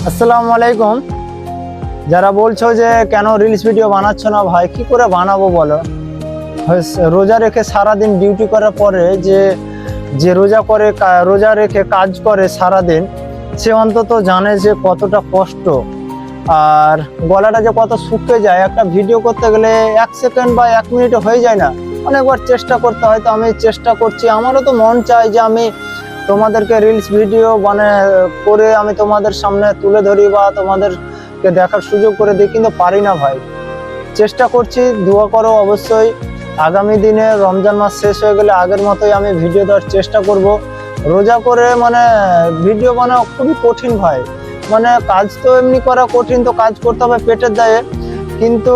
আসসালামু আলাইকুম। যারা বলছো যে কেন রিলস ভিডিও বানাচ্ছ না ভাই, কি করে বানাবো বলো? রোজা রেখে সারাদিন ডিউটি করার পরে যে যে রোজা রেখে কাজ করে সারাদিন, সে অন্তত জানে যে কতটা কষ্ট আর গলাটা যে কত শুকিয়ে যায়। একটা ভিডিও করতে গেলে 1 সেকেন্ড বা 1 মিনিটে হয়ে যায় না, অনেকবার চেষ্টা করতে হয়। তো আমি চেষ্টা করছি, আমারও তো মন চায় যে আমি তোমাদেরকে রিলস ভিডিও করে আমি তোমাদের সামনে তুলে ধরি বা তোমাদেরকে দেখার সুযোগ করে দিই, কিন্তু পারি না ভাই। চেষ্টা করছি, দোয়া করো অবশ্যই। আগামী দিনে রমজান মাস শেষ হয়ে গেলে আগের মতোই আমি ভিডিও দেওয়ার চেষ্টা করব। রোজা করে ভিডিও বানানো খুবই কঠিন ভাই। কাজ তো এমনি করা কঠিন, তো কাজ করতে হবে পেটের দায়ে, কিন্তু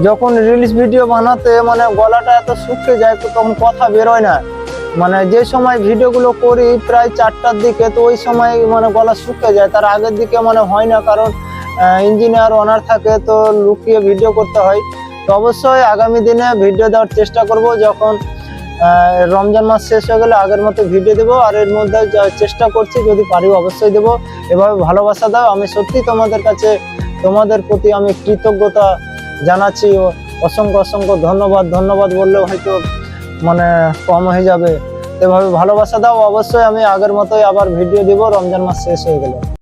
যখন রিলস ভিডিও বানাতে গলাটা এত শুকিয়ে যায়, তো তখন কথা বেরোয় না। যে সময় ভিডিওগুলো করি প্রায় 4টার দিকে, তো ওই সময় গলা শুকিয়ে যায়। তার আগের দিকে হয় না, কারণ ইঞ্জিনিয়ার অনার থাকে, তো লুকিয়ে ভিডিও করতে হয়। তো অবশ্যই আগামী দিনে ভিডিও দেওয়ার চেষ্টা করব। যখন রমজান মাস শেষ হয়ে গেলে আগের মতো ভিডিও দেবো, আর এর মধ্যে চেষ্টা করছি যদি পারি অবশ্যই দেবো। এভাবে ভালোবাসা দাও, আমি সত্যি তোমাদের কাছে, তোমাদের প্রতি আমি কৃতজ্ঞতা জানাচ্ছি। অসংখ্য অসংখ্য ধন্যবাদ। ধন্যবাদ বললেও হয়তো কম হয়ে যাবে। এভাবে ভালোবাসা দাও, অবশ্যই আমি আগের মতোই আবার ভিডিও দিব রমজান মাস শেষ হয়ে গেলে।